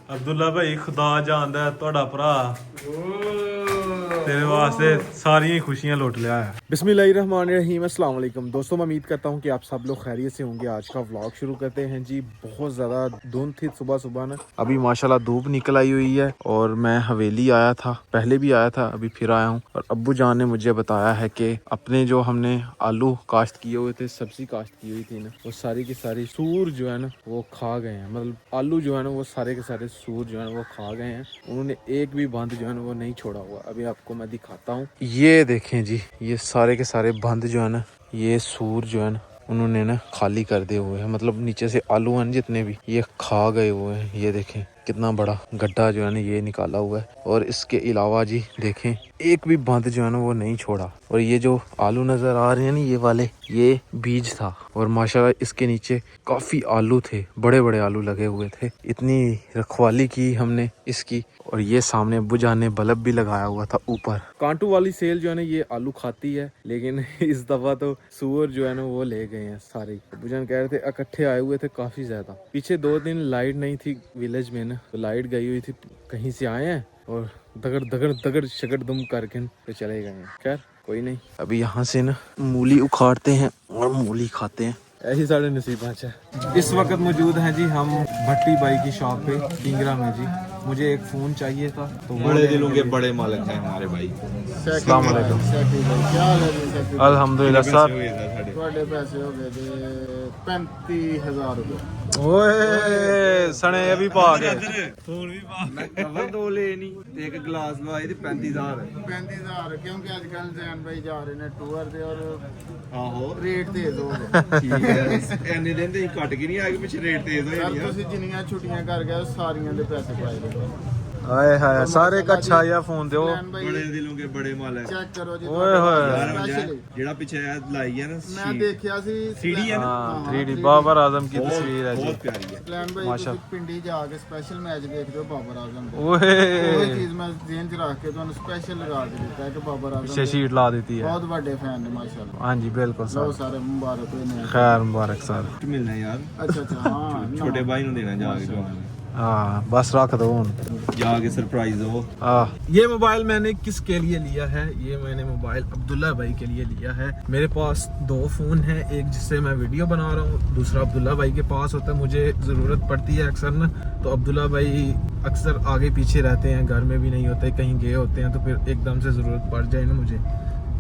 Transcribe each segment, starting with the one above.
अब्दुल्ला भाई खुदा जानदा है ਤੁਹਾਡਾ ਭਰਾ तेरे वास्ते सारी खुशियां लुट लिया है। बिस्मिल्लाहिर्रहमानिर्रहीम, अस्सलाम वालेकुम दोस्तों, मैं उम्मीद करता हूँ कि आप सब लोग खैरियत से होंगे। आज का व्लॉग शुरू करते हैं जी। बहुत ज़्यादा धुंध थी सुबह सुबह ना, अभी माशाल्लाह धूप निकल आई हुई है और मैं हवेली आया था, पहले भी आया था, अभी फिर आया हूँ। और अब्बू जान ने मुझे बताया है कि अपने जो हमने आलू काश्त किए हुए थे, सब्जी काश्त की हुई थी ना, वो सारी की सारी सूर जो है ना वो खा गए हैं। मतलब आलू जो है ना वो सारे के सारे सूर जो है ना वो खा गए हैं। उन्होंने एक भी बंद जो है ना वो नहीं छोड़ा हुआ। अभी आपको मैं दिखाता हूँ, ये देखें जी, ये सारे के सारे बंद जो है ना, ये सूर जो है ना उन्होंने ना खाली कर दिए हुए हैं। मतलब नीचे से आलू हैं जितने भी, ये खा गए हुए हैं। ये देखें कितना बड़ा गड्ढा जो है ना ये निकाला हुआ है। और इसके अलावा जी देखें एक भी बंद जो है ना वो नहीं छोड़ा। और ये जो आलू नजर आ रहे हैं ना, ये वाले, ये बीज था। और माशाल्लाह इसके नीचे काफी आलू थे, बड़े बड़े आलू लगे हुए थे। इतनी रखवाली की हमने इसकी। और ये सामने अब्बू जान ने बल्ब भी लगाया हुआ था ऊपर। कांटू वाली सेल जो है ना ये आलू खाती है, लेकिन इस दफा तो सुअर जो है ना वो ले गए हैं सारे। अब्बू जान कह रहे थे इकट्ठे आए हुए थे काफी ज्यादा। पीछे 2 दिन लाइट नहीं थी विलेज में ना, तो लाइट गई हुई थी, कहीं से आए हैं और दगड़ दगड़ दगड़ शकड़ दुम करके तो चले गए हैं। खैर कोई नहीं, अभी यहाँ से ना मूली उखाड़ते हैं और मूली खाते हैं। ऐसी साढ़े नसीबा है। इस वक्त मौजूद हैं जी हम भट्टी बाई की शॉप पे किंगरा में जी। मुझे एक फ़ोन चाहिए था, तो बड़े दिलों के बड़े मालिक हैं हमारे भाई। अस्सलाम वालेकुम। अल्हम्दुलिल्लाह सर, ਤੁਹਾਡੇ ਪੈਸੇ ਹੋ ਗਏ ਤੇ 35000 रुपए। ओए सने ये भी पा गए। फोन भी पा मैं कवर 2 ले नहीं ਤੇ ਇੱਕ ਗਲਾਸ ਲਵਾਏ ਤੇ 35000 35000 ਕਿਉਂਕਿ ਅੱਜ ਕੱਲ ਜੈਨ ਭਾਈ ਜਾ ਰਹੇ ਨੇ ਟੂਰ ਤੇ ਔਰ ਆਹੋ ਰੇਟ ਤੇਜ਼ ਹੋ ਗਏ। ਠੀਕ ਹੈ ਐਨੇ ਦਿਨ ਤੇ ਘਟ ਕੇ ਨਹੀਂ ਆ ਕਿ ਪਿੱਛੇ ਰੇਟ ਤੇਜ਼ ਹੋ ਸਰ ਜਾਣੀ ਆ। ਤੁਸੀਂ ਜਿੰਨੀਆਂ ਛੁੱਟੀਆਂ ਕਰ ਗਏ ਸਾਰੀਆਂ ਦੇ ਪੈਸੇ ਪਾਏ ਦੇ। हाय हाय सारे का अच्छा या फोन दो। ਬੜੇ ਦਿਲੋਂ ਕੇ ਬੜੇ ਮਾਲਿਕ। ਚੈੱਕ ਕਰੋ ਜੀ। ओए होए स्पेशली ਜਿਹੜਾ ਪਿੱਛੇ ਲਾਈ ਹੈ ਨਾ ਮੈਂ ਦੇਖਿਆ ਸੀ 3D ਹੈ ਨਾ, हाँ 3D बाबर आजम की तस्वीर है जी। ਬਹੁਤ ਪਿਆਰੀ ਹੈ। ਪਲਾਨ ਭਾਈ ਤੁਸੀਂ ਪਿੰਡੀ ਜਾ ਕੇ ਸਪੈਸ਼ਲ ਮੈਚ ਦੇਖਦੇ ਹੋ ਬਾਬਰ ਆਜ਼ਮ ਦਾ। ओए ਉਹ ਚੀਜ਼ ਮੈਂ ਜ਼ਿਹਨ 'ਚ ਰੱਖ ਕੇ ਤੁਹਾਨੂੰ ਸਪੈਸ਼ਲ ਲਗਾ ਕੇ ਦਿੱਤਾ ਹੈ ਕਿ ਬਾਬਰ ਆਜ਼ਮ पीछे शीट ला देती है। ਬਹੁਤ ਵੱਡੇ ਫੈਨ ਨੇ ਮਾਸ਼ਾਅੱਲਾ। हाँ जी बिल्कुल ਲਓ सर, ਸਾਰੇ ਮੁਬਾਰਕ ਹੋਏ ਨੇ। खैर मुबारक सर। ਮਿਲਣਾ ਯਾਰ, ਅੱਛਾ ਅੱਛਾ ਹਾਂ ਛੋਟੇ ਭਾਈ ਨੂੰ ਦੇਣਾ ਜਾ ਕੇ हाँ बस रख दो ਜਾ ਕੇ ਸਰਪ੍ਰਾਈਜ਼ ਦੋ। ये मोबाइल मैंने किसके लिए लिया है? ये मैंने मोबाइल अब्दुल्ला भाई के लिए लिया है। मेरे पास 2 फ़ोन हैं, एक जिससे मैं वीडियो बना रहा हूँ, दूसरा अब्दुल्ला भाई के पास होता है। मुझे ज़रूरत पड़ती है अक्सर ना, तो अब्दुल्ला भाई अक्सर आगे पीछे रहते हैं, घर में भी नहीं होते, कहीं गए होते हैं, तो फिर एकदम से ज़रूरत पड़ जाए ना मुझे,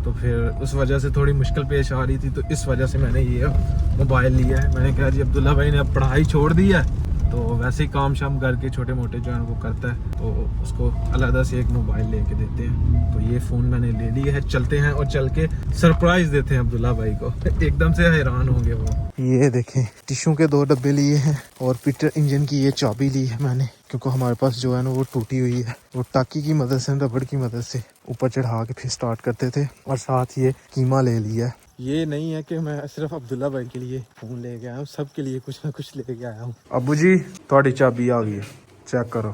तो फिर उस वजह से थोड़ी मुश्किल पेश आ रही थी। तो इस वजह से मैंने ये मोबाइल लिया है। मैंने कहा जी अब्दुल्ला भाई ने अब पढ़ाई छोड़ दी है, तो वैसे ही काम शाम घर के छोटे मोटे जो है वो करता है, तो उसको अलग से एक मोबाइल लेके देते हैं। तो ये फ़ोन मैंने ले लिया है। चलते हैं और चल के सरप्राइज़ देते हैं अब्दुल्ला भाई को। एकदम से हैरान होंगे वो। ये देखें टिश्यू के 2 डब्बे लिए हैं और पीटर इंजन की ये चाबी ली है मैंने, क्योंकि हमारे पास जो है ना वो टूटी हुई है। वो टाकी की मदद से, रबड़ की मदद से ऊपर चढ़ा के फिर स्टार्ट करते थे। और साथ ये कीमा ले लिया है। ये नहीं है कि मैं सिर्फ अब्दुल्ला भाई के लिए फ़ोन ले के आया हूँ, सबके लिए कुछ ना कुछ लेके आया हूँ। अब्बू जी थोड़ी चाबी आ गई है, चेक करो।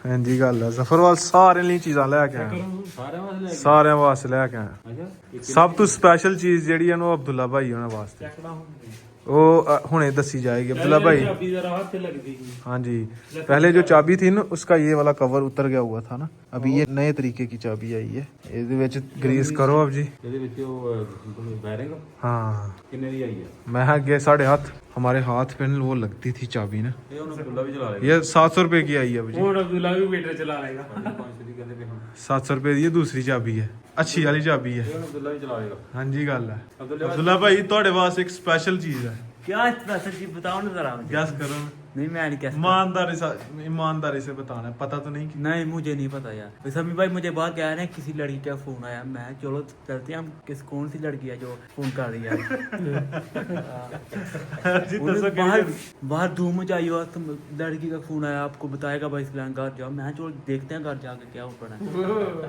हाँ जी गल है, जफरवाल सारे लिए चीज़ा लैके आया, सारे वास्ते लैके आया। सब तो स्पेशल चीज़ जी है वो अब्दुल्ला भाई होने वास्ते, वो हुणे दसी जाएगी अब्दुल्ला भाई। हाँ जी, पहले जो चाबी थी ना उसका ये वाला कवर उतर गया हुआ था ना, अभी ये नए तरीके की चाबी आई है। ये ग्रीस करो अब जी। हाँ मैं अगे 7.5 हमारे हाथ पे वो लगती थी चाबी ना, ये 700 रुपए की आई है अब जी। 700 रुपए की दूसरी चाबी है, अच्छी वाली चाबी है। हाँ जी गल है। अब्दुल्ला भाई ਤੁਹਾਡੇ ਵਾਸਤੇ ਇੱਕ स्पेशल चीज है। क्या स्पेशल चीज बताओ ना जरा मुझे। गैस करो। नहीं मैं नहीं कह सकता। ईमानदारी से बताना है, पता तो नहीं कि नहीं मुझे नहीं पता यार। समी भाई मुझे बात कह रहे हैं किसी लड़की का फोन आया, मैं चलो चलते हैं हम, किस कौन सी लड़की है जो फोन कर रही है। बाहर धूम मचाई हो, लड़की का फोन आया, आपको बताएगा भाई इस घर जाओ। मैं चलो देखते हैं घर जाके क्या होना है।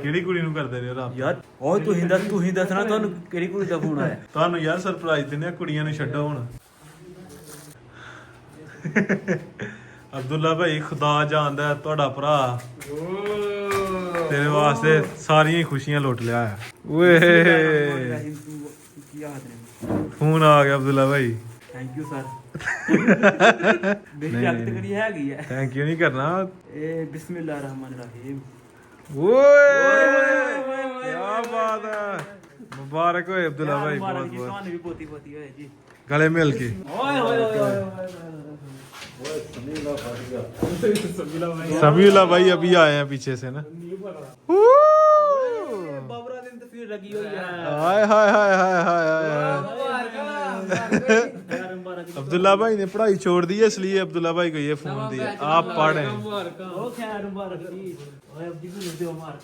ਕਿਹੜੀ ਕੁੜੀ ਨੂੰ ਕਰਦੇ ਨੇ ਰਾਤ यार और तू ही दसना ਤੁਹਾਨੂੰ ਕਿਹੜੀ ਕੁੜੀ ਦਾ ਫੋਨ ਆਇਆ। ਤੁਹਾਨੂੰ ਯਾਰ ਸਰਪ੍ਰਾਈਜ਼ ਦਿੰਦੇ ਆ, ਕੁੜੀਆਂ ਨੂੰ ਛੱਡੋ ਹੁਣ। अब्दुल्ला भाई खुदा जानदा है ਤੁਹਾਡਾ ਭਰਾ तेरे वास्ते सारी खुशियां लुट लिया है। ओए फोन आ गया अब्दुल्ला भाई। थैंक यू सर मेरी जागत करी है गई है थैंक यू नहीं करना। ए बिस्मिल्लाह रहमान रहीम। क्या बात है, मुबारक हो अब्दुल्ला भाई, बहुत बहुत भी पोती पोती है जी। गले मिल के। समीउल्लाह भाई अभी आए हैं पीछे से ना। बाबरा दिन तस्वीर लगी हुई है। हाय हाय हाय हाय हाय हाय। अब्दुल्ला भाई ने पढ़ाई छोड़ दी है, इसलिए अब्दुल्ला भाई को ये फोन दिया, आप पढ़ें। ओ खैर मुबारक जी। ओए अब जी भी दे मार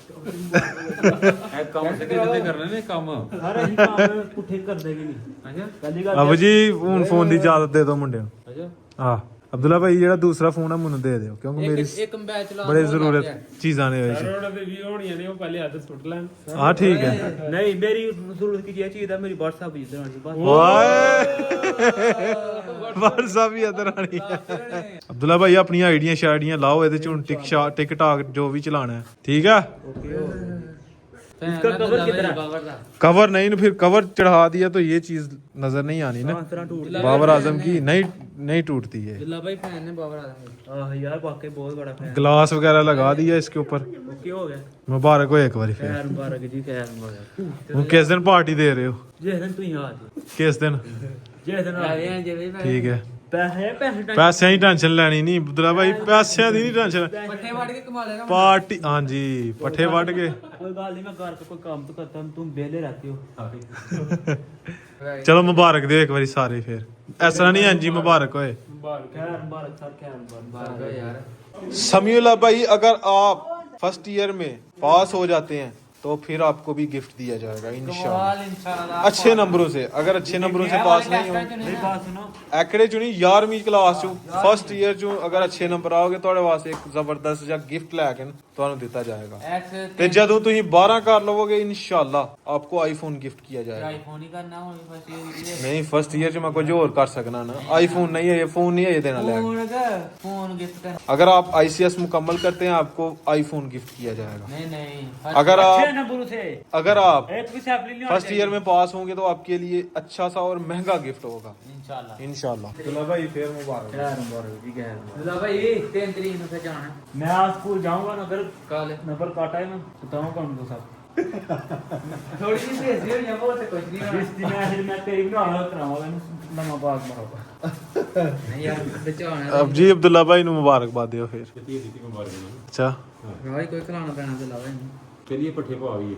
ਕੰਮ ਤੇ ਕਿਤੇ ਕਰਨਾ ਨੇ ਕੰਮ। हर ही काम पुठे कर देगी नहीं। ਅੱਛਾ पहली अब जी ਹੁਣ ਫੋਨ ਦੀ ਇਜਾਜ਼ਤ ਦੇ ਦਿਓ ਮੁੰਡਿਓ। ਅੱਛਾ ਹਾਂ ਅਬਦੁੱਲਾ ਭਾਈ ਜਿਹੜਾ ਦੂਸਰਾ ਫੋਨ ਹੈ ਮੈਨੂੰ ਦੇ ਦਿਓ, ਕਿਉਂਕਿ ਮੇਰੀ ਕੰਬੈਚ ਲਾ ਬੜੇ ਜ਼ਰੂਰਤ ਚੀਜ਼ਾਂ ਨੇ ਵਿੱਚ। ਰੋਡ ਤੇ ਵੀ ਹੋਣੀਆਂ ਨੇ, ਉਹ ਪਹਿਲੇ ਹੱਥ ਸੁੱਟ ਲੈਣ। ਹਾਂ ठीक है। नहीं मेरी जरूरत की ये चीज है, मेरी व्हाट्सएप इधर आनी बस। WhatsApp ਵੀ ਇਧਰ ਆਣੀ ਹੈ। ਅਬਦੁੱਲਾ ਭਾਈ ਆਪਣੀਆਂ ਆਈਡੀਆਂ ਸ਼ਾਈਡੀਆਂ ਲਾਓ ਇਹਦੇ ਚ, ਹੁਣ ਟਿਕਟਾਕ ਜੋ ਵੀ ਚਲਾਣਾ ਹੈ, ਠੀਕ ਹੈ। इसका कवर कितना? कवर नहीं, फिर कवर चढ़ा दिया तो ये चीज नजर नहीं आनी ना। बाबर आजम की नहीं टूटती है। भाई फैन ने बाबर आजम। यार वाकई बहुत बड़ा फैन। ग्लास वगैरह लगा दिया इसके ऊपर। ओके हो गया। मुबारक हो एक बार फिर। खैर मुबारक जी, खैर मुबारक। ਹੁਣ किस दिन पार्टी दे रहे हो? जिस दिन तू यहाँ आ किस दिन? जिस दिन ठीक है। पैसे ਪੈਸਿਆਂ ਦੀ ਟੈਨਸ਼ਨ ਲੈਣੀ ਨਹੀਂ ਅਬਦੁੱਲਾ ਭਾਈ, ਪੈਸਿਆਂ ਦੀ ਨਹੀਂ ਟੈਨਸ਼ਨ। ਪੱਠੇ ਵੜ ਕੇ ਕਮਾ ਲੈਣਾ पार्टी हाँ जी, पट्ठे वट के। कोई बात नहीं, मैं घर का कोई काम तो करता हूँ, तुम बेले रहते हो। चलो मुबारक दे एक बारी सारे फिर, ऐसा नहीं। हाँ जी मुबारक होए। खैर मुबारक सर, खैर मुबारक यार। समीउल्लाह भाई अगर आप फर्स्ट ईयर में पास हो जाते हैं तो फिर आपको भी गिफ्ट दिया जाएगा इंशाल्लाह, अच्छे नंबरों से। अगर अच्छे नंबरों से पास नहीं हो, मेरी बात सुनो। एकड़े चो नहीं 11वीं क्लास चो फर्स्ट ईयर चो अगर अच्छे नंबर आओगे ਤੁਹਾਡੇ ਵਾਸਤੇ ਇੱਕ ਜ਼ਬਰਦਸਤ ਜਿਹਾ ਗਿਫਟ ਲੈ ਕੇ ਤੁਹਾਨੂੰ ਦਿੱਤਾ ਜਾਏਗਾ। ਤੇ ਜਦੋਂ ਤੁਸੀਂ 12 ਕਰ ਲਵੋਗੇ इंशाल्लाह आपको आईफोन गिफ्ट किया जाएगा। आईफोन ही करना हो बस ये नहीं फर्स्ट ईयर च मैं कुछ और कर सकना ना, आईफोन नहीं है ये, फोन नहीं है ये देना लेगा। फोन गिफ्ट कर। अगर आप ICS मुकम्मल करते हैं आपको आईफोन गिफ्ट किया जाएगा। नहीं अगर आप नंबरों से अगर आप एक भी सैपलिंग नहीं फर्स्ट ईयर में पास होंगे तो आपके लिए अच्छा सा और महंगा गिफ्ट होगा इंशाल्लाह। इंशाल्लाह। चलो भाई फिर मुबारक। खैर मुबारक जी, खैर मुबारक। भाई 3 तारीख को फिर जाना। मैं आज स्कूल जाऊंगा ना, अगर कल नंबर काटा है मैं बताऊंगा उनको सब। थोड़ी सी भेजी हो या वो तो कुछ नहीं जिस दिन मैं तेरी बना कराऊंगा नवा बाग मारूंगा। नहीं यार बचाना। अब जी अब्दुल्ला भाई नु मुबारकबाद दियो फिर। अच्छा भाई कोई खिलाना पैना तो लावे चलिए पट्ठे पा गई।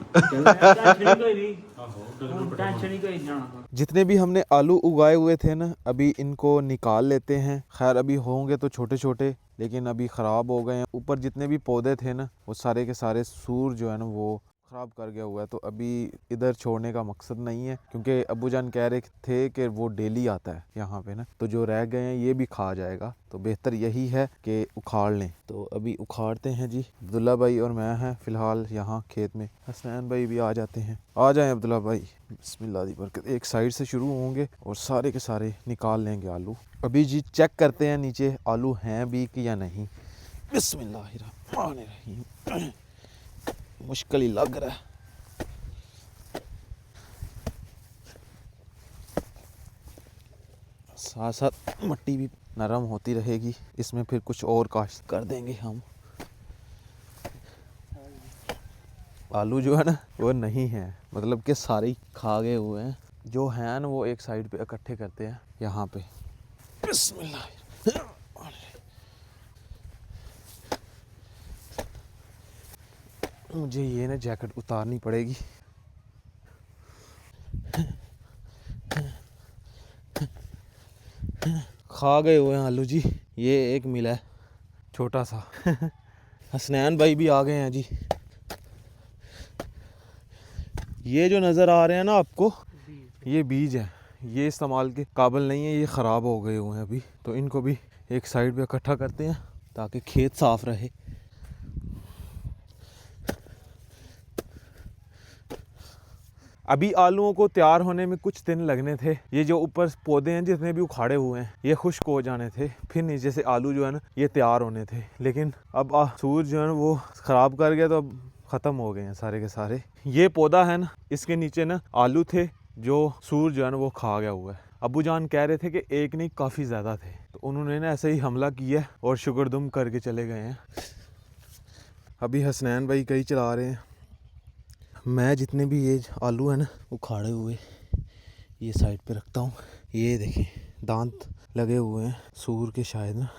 टेंशन ही कोई जाना। जितने भी हमने आलू उगाए हुए थे ना, अभी इनको निकाल लेते हैं। खैर अभी होंगे तो छोटे छोटे, लेकिन अभी ख़राब हो गए हैं। ऊपर जितने भी पौधे थे ना वो सारे के सारे सूर जो है ना वो ख़राब कर गया हुआ है। तो अभी इधर छोड़ने का मकसद नहीं है, क्योंकि अब्बू जान कह रहे थे कि वो डेली आता है यहाँ पे ना, तो जो रह गए हैं ये भी खा जाएगा। तो बेहतर यही है कि उखाड़ लें। तो अभी उखाड़ते हैं जी। अब्दुल्ला भाई और मैं हैं फ़िलहाल यहाँ खेत में। हसनैन भाई भी आ जाते हैं। आ जाएं अब्दुल्ला भाई, बिस्मिल्लाह दी बरकत। एक साइड से शुरू होंगे और सारे के सारे निकाल लेंगे आलू। अभी जी चेक करते हैं नीचे आलू हैं भी कि या नहीं। बिस्मिल्लाहिर्रहमानिर्रहीम। मुश्किल ही लग रहा है। साथ साथ मट्टी भी नरम होती रहेगी, इसमें फिर कुछ और काश्त कर देंगे हम। आलू जो है ना वो नहीं है, मतलब कि सारे ही खा गए हुए हैं। जो हैं ना वो एक साइड पे इकट्ठे करते हैं यहाँ पे। बिस्मिल्लाह। मुझे ये ना जैकेट उतारनी पड़ेगी। खा गए हुए हैं आलू जी। ये एक मिला है छोटा सा। हसनैन भाई भी आ गए हैं जी। ये जो नज़र आ रहे हैं ना आपको, ये बीज है, ये इस्तेमाल के काबिल नहीं है, ये ख़राब हो गए हुए हैं अभी। तो इनको भी एक साइड पे इकट्ठा करते हैं ताकि खेत साफ़ रहे। अभी आलूओं को तैयार होने में कुछ दिन लगने थे। ये जो ऊपर पौधे हैं जितने भी उखाड़े हुए हैं ये खुश्क हो जाने थे, फिर नीचे से आलू जो है ना ये तैयार होने थे। लेकिन अब सूरज जो है ना वो ख़राब कर गया, तो अब ख़त्म हो गए हैं सारे के सारे। ये पौधा है ना, इसके नीचे ना आलू थे जो सूरज जो है ना वो खा गया हुआ है। अब्बू जान कह रहे थे कि एक नहीं काफ़ी ज़्यादा थे, तो उन्होंने ना ऐसे ही हमला किया और शुक्रदुम करके चले गए हैं। अभी हसनैन भाई कहीं चला रहे हैं। मैं जितने भी ये आलू हैं ना उखाड़े हुए ये साइड पे रखता हूँ। ये देखें दांत लगे हुए हैं सूर के शायद ना।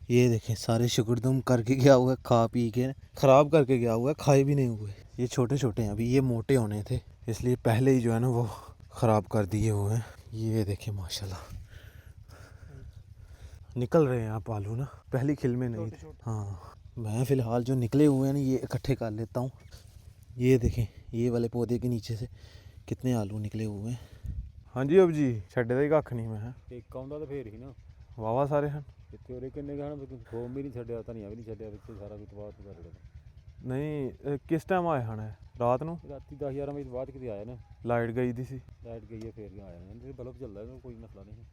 ये देखें सारे शुक्रदुम करके गया हुआ है, खा पी के ख़राब करके गया हुआ है, खाए भी नहीं हुए। ये छोटे छोटे हैं अभी, ये मोटे होने थे इसलिए पहले ही जो है ना वो ख़राब कर दिए हुए हैं। ये देखें माशाल्लाह निकल रहे हैं आप आलू ना, पहली खिल में नहीं थे। हाँ मैं फ़िलहाल जो निकले हुए हैं ना ये इकट्ठे कर लेता हूँ। ये देखें ये वाले पौधे के नीचे से कितने आलू निकले हुए हैं। हाँ जी अब जी छड्डे ਦਾ ਕੱਖ ਨਹੀਂ ਮੈਂ ਇੱਕ ਆਉਂਦਾ ਤਾਂ ਫੇਰ ਹੀ ਨਾ ਵਾਵਾ ਸਾਰੇ ਹਨ। ਇੱਥੇ ਉਹਦੇ ਕਿੰਨੇ ਗਾਣ ਫੋਮ ਵੀ ਨਹੀਂ ਛੱਡਿਆ ਧਨੀਆ ਵੀ ਨਹੀਂ ਛੱਡਿਆ ਵਿੱਚ ਸਾਰਾ ਕੁਝ ਬਾਅਦ ਕਰ ਲਿਆ ਨਹੀਂ ਕਿਸ ਟਾਈਮ ਆਏ ਹਨ ਰਾਤ ਨੂੰ? ਰਾਤੀ 10-11 ਵਜੇ ਬਾਅਦ ਕਿਤੇ ਆਇਆ ਨਾ ਲਾਈਟ ਗਈ ਦੀ ਸੀ। ਲਾਈਟ ਗਈ ਹੈ ਫੇਰ ਹੀ ਆਇਆ ਨਾ ਤੇ ਬਲਬ ਚੱਲਦਾ ਹੈ कोई मसला नहीं।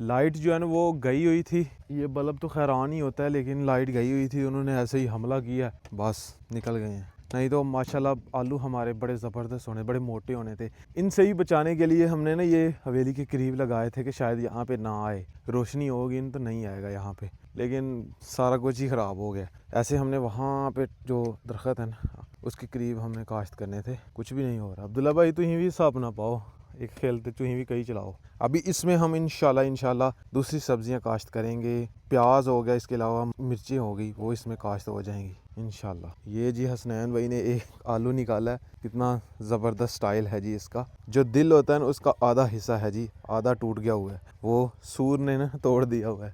लाइट जो है ना वो गई हुई थी, ये बल्ब तो खैर ऑन ही होता है लेकिन लाइट गई हुई थी, उन्होंने ऐसे ही हमला किया बस निकल गए हैं। नहीं तो माशाल्लाह आलू हमारे बड़े ज़बरदस्त होने, बड़े मोटे होने थे। इनसे ही बचाने के लिए हमने ना ये हवेली के करीब लगाए थे कि शायद यहाँ पे ना आए, रोशनी होगी तो नहीं आएगा यहाँ पे, लेकिन सारा कुछ ही ख़राब हो गया। ऐसे हमने वहाँ पे जो दरख्त है ना उसके करीब हमने काश्त करने थे, कुछ भी नहीं हो रहा। अब्दुल्ला भाई तुम भी हिसाब ना पाओ, एक खेलते तुम भी कहीं चलाओ। अभी इसमें हम इंशाल्लाह दूसरी सब्जियां काश्त करेंगे। प्याज हो गया, इसके अलावा मिर्ची हो गई, वो इसमें काश्त हो जाएंगी इंशाल्लाह। ये जी हसनैन भाई ने एक आलू निकाला है, कितना ज़बरदस्त स्टाइल है जी इसका। जो दिल होता है ना उसका आधा हिस्सा है जी, आधा टूट गया हुआ है, वो सूर ने ना तोड़ दिया हुआ है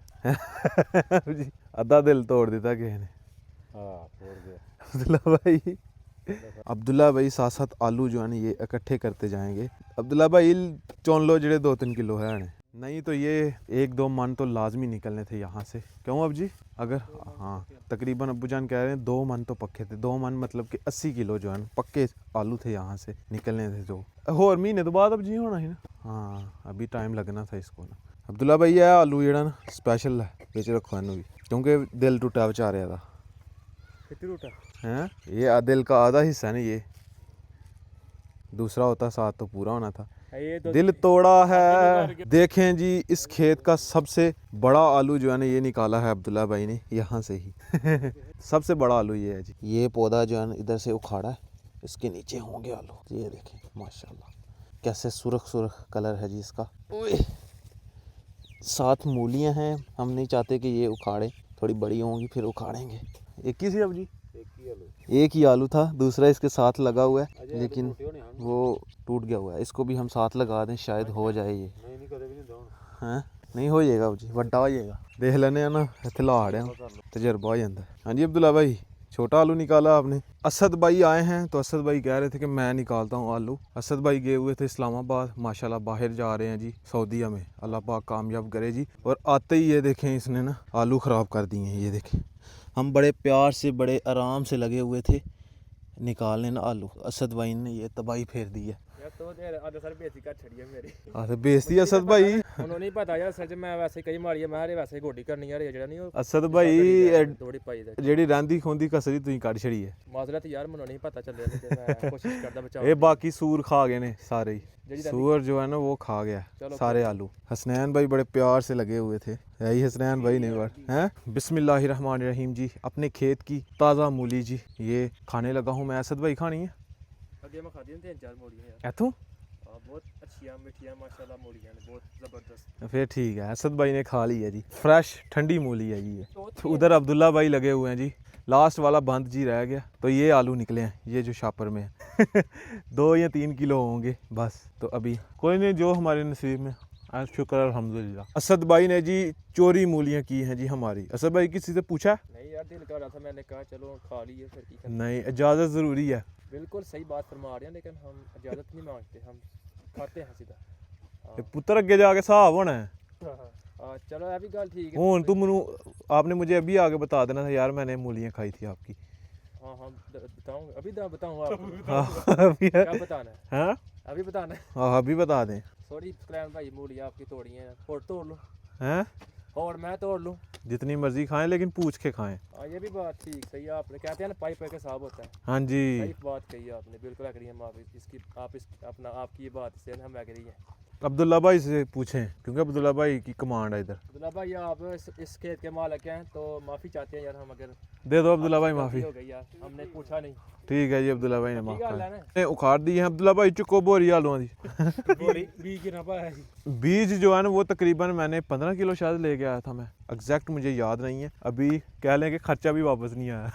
जी, आधा दिल तोड़ देता किसी ने। हाँ तोड़ गया अब्दुल्ला भाई साथ साथ आलू जो है ना ये इकट्ठे करते जाएंगे। अब्दुल्ला भाई चुन लो जेडे 2-3 किलो है नहीं तो ये 1-2 मन तो लाजमी निकलने थे यहाँ से। क्यों अब जी? अगर हाँ तकरीबन अब्बू जान कह रहे हैं 2 मन तो पक्के थे। 2 मन मतलब कि 80 किलो जो है ना पक्के आलू थे यहाँ से निकलने थे। तो होर महीने तो बाद अब जी होना है ना। हाँ अभी टाइम लगना था इसको ना। अब्दुल्ला भाई है आलू जेड़ा ना स्पैशल है बिच रखो इनू भी, क्योंकि दिल टुटा बेचारे दा हैं। ये दिल का आधा हिस्सा है ना, ये दूसरा होता साथ तो पूरा होना था, दिल तोड़ा है। देखें जी इस खेत का सबसे बड़ा आलू जो है ना ये निकाला है अब्दुल्ला भाई ने यहाँ से ही सबसे बड़ा आलू ये है जी। ये पौधा जो है ना इधर से उखाड़ा है, इसके नीचे होंगे आलू। ये देखें माशाल्लाह कैसे सुर्ख कलर है जी इसका। साथ मूलियाँ हैं, हम नहीं चाहते कि ये उखाड़े, थोड़ी बड़ी होंगी फिर उखाड़ेंगे। एक ही सी अब जी एक ही आलू था, दूसरा इसके साथ लगा हुआ है लेकिन वो टूट गया हुआ है। इसको भी हम साथ लगा दें शायद हो जाए ये। हैं नहीं हो जाएगा जी, बड़ा हो जाएगा। देख लेने हैं ना इत्थे लाड़ है तजर्बा हो जाता है। हाँ जी अब्दुल्ला भाई छोटा आलू निकाला आपने। असद भाई आए हैं तो असद भाई कह रहे थे कि मैं निकालता हूँ आलू। असद भाई गए हुए थे इस्लामाबाद, माशाल्लाह बाहर जा रहे हैं जी सऊदीया में, अल्लाह पाक कामयाब करे जी। और आते ही ये देखें इसने ना आलू ख़राब कर दिए हैं। ये देखें हम बड़े प्यार से बड़े आराम से लगे हुए थे निकालने ना आलू, असद भाई ने ये तबाही फेर दी है। बेइज्जती असद भाई ਉਹਨੂੰ ਨਹੀਂ ਪਤਾ ਯਾਰ ਸੱਚ ਮੈਂ ਵੈਸੇ ਕਈ ਮਾਰੀ ਮੈਂ ਹਰੇ ਵੈਸੇ ਗੋਡੀ ਕਰਨੀ ਯਾਰ ਜਿਹੜਾ ਨਹੀਂ ਉਹ असद भाई ਥੋੜੀ ਪਾਈ ਦਾ ਜਿਹੜੀ ਰਹਿੰਦੀ ਖੁੰਦੀ ਕਸਰੀ ਤੁਸੀਂ ਕੱਢ ਛੜੀ ਹੈ। ਮਾਜ਼ਰਤ ਯਾਰ ਮੈਨੂੰ ਨਹੀਂ ਪਤਾ ਚੱਲਿਆ ਤੇ ਮੈਂ ਕੋਸ਼ਿਸ਼ ਕਰਦਾ ਬਚਾਉਣ ਇਹ ਬਾਕੀ सूर खा गए ने सारे ही, सूअर जो है ना वो खा गया सारे आलू। हसनैन भाई बड़े प्यार से लगे हुए थे, यही हसनैन भाई ने हैं। बिस्मिल्लाहिर्रहमानिर्रहीम जी, अपने खेत की ताज़ा मूली जी ये खाने लगा हूँ मैं। असद भाई खानी है ਅੱਗੇ ਮੈਂ ਖਾਦੀ ਨੇ 3-4 ਮੂਲੀਆਂ ਯਾਰ इथों ਬਹੁਤ ਅੱਛੀਆਂ ਮਿੱਠੀਆਂ ਮਾਸ਼ਾਅੱਲਾ ਮੂਲੀਆਂ ਨੇ बहुत ज़बरदस्त। फिर ठीक है असद भाई ने खा ली है जी, फ्रेश ठंडी मूली है जी ये। तो उधर अब्दुल्ला भाई लगे हुए हैं जी, लास्ट वाला बंद जी रह गया तो ये आलू निकले हैं ये जो शापर में है 2 या 3 किलो होंगे बस। तो अभी कोई नहीं जो हमारे नसीब में, आज शुक्र अल्हम्दुलिल्लाह। असद भाई ने जी चोरी मूलियाँ की हैं जी हमारी। असद भाई किसी से पूछा? नहीं यार दिल कर रहा था, मैंने कहा चलो खा लिए फिर की करना। नहीं इजाज़त ज़रूरी है। बिल्कुल सही बात फरमा रहे हैं लेकिन हम इजाज़त नहीं मांगते, हम खाते हैं सीधा। पुत्र अगे जाके हिसाब होना है। चलो ये भी गल ठीक है। हूँ तुम आपने मुझे अभी आगे बता देना था यार मैंने मूलियाँ खाई थी आपकी। हाँ हाँ बताऊँ अभी बताऊँ आपको क्या बताना है? हाँ अभी बताना है? हाँ अभी बता दें। सॉरी सलैम भाई मूलियाँ आपकी तोड़ी हैं और तोड़ लो हैं और मैं तोड़ लूँ जितनी मर्जी खाएं लेकिन पूछ के खाएं। हाँ ये भी बात ठीक सही है, आपने कहते हैं ना पाइप के साफ होता है। हाँ जी, सही बात कही है आपने, बिल्कुल एग्री हम आप इसकी आप इस अपना आपकी ये बात से हम एग्री हैं। अब्दुल्ला भाई से पूछें क्योंकि अब्दुल्ला भाई की कमांड है इधर। अब्दुल्ला भाई आप इस खेत के मालिक हैं तो माफ़ी चाहते हैं यार हम, अगर दे दो अब्दुल्ला भाई माफ़ी। हो गई यार, हमने पूछा नहीं। ठीक है जी, अब्दुल्ला भाई ने माफ ठीक है कर ना, उखाड़ दी है। अब्दुल्ला भाई चुको बोरी आलूओं दी। बीज गिरना पाया बीज जो है ना वो तकरीबन मैंने 15 किलो शायद लेके आया था मैं, एग्जैक्ट मुझे याद नहीं है। अभी कह लें कि खर्चा भी वापस नहीं आया।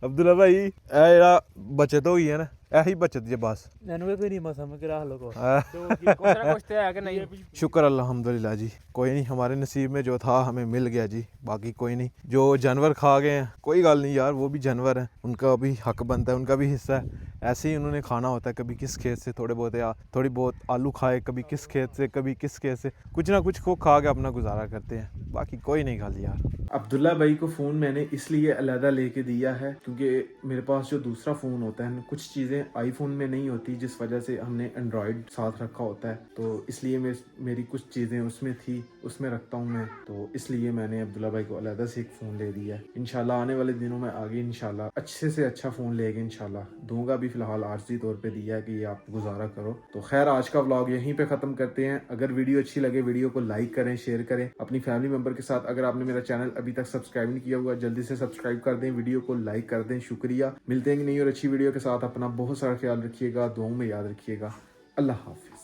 अब्दुल्ला भाई ए बचत हो गई है ना, यही बचत जी बस। कोई नहीं मसा में करा लो को कुछ ना कुछ तो है कि नहीं। शुक्र अल्हम्दुलिल्लाह जी, कोई नहीं, हमारे नसीब में जो था हमें मिल गया जी। बाकी कोई नहीं, जो जानवर खा गए हैं कोई गल नहीं यार, वो भी जानवर हैं, उनका भी हक बनता है, उनका भी हिस्सा है। ऐसे ही उन्होंने खाना होता है, कभी किस खेत से थोड़े बहुत या थोड़ी बहुत आलू खाए, कभी किस खेत से कभी किस खेत से, कुछ ना कुछ को खा के अपना गुजारा करते हैं। बाकी कोई नहीं खाली यार। अब्दुल्ला भाई को फ़ोन मैंने इसलिए अलहदा लेके दिया है क्योंकि मेरे पास जो दूसरा फ़ोन होता है कुछ चीज़ें आईफोन में नहीं होती, जिस वजह से हमने एंड्रॉयड साथ रखा होता है, तो इसलिए मेरी कुछ चीज़ें उसमें थी, उसमें रखता हूँ मैं, तो इसलिए मैंने अब्दुल्ला भाई को अलहदा से एक फ़ोन ले दिया है। इंशाल्लाह आने वाले दिनों में आगे इंशाल्लाह अच्छे से अच्छा फ़ोन लेके इंशाल्लाह दूंगा भी, फ़िलहाल आर्जी तौर पे दिया है कि ये आप गुजारा करो। तो खैर आज का व्लॉग यहीं पे ख़त्म करते हैं। अगर वीडियो अच्छी लगे वीडियो को लाइक करें, शेयर करें अपनी फैमिली मेम्बर के साथ। अगर आपने मेरा चैनल अभी तक सब्सक्राइब नहीं किया हुआ जल्दी से सब्सक्राइब कर दें, वीडियो को लाइक कर दें। शुक्रिया, मिलते हैं कि नई और अच्छी वीडियो के साथ। अपना बहुत सारा ख्याल रखिएगा, दुआओं में याद रखिएगा। अल्लाह हाफ़िज़।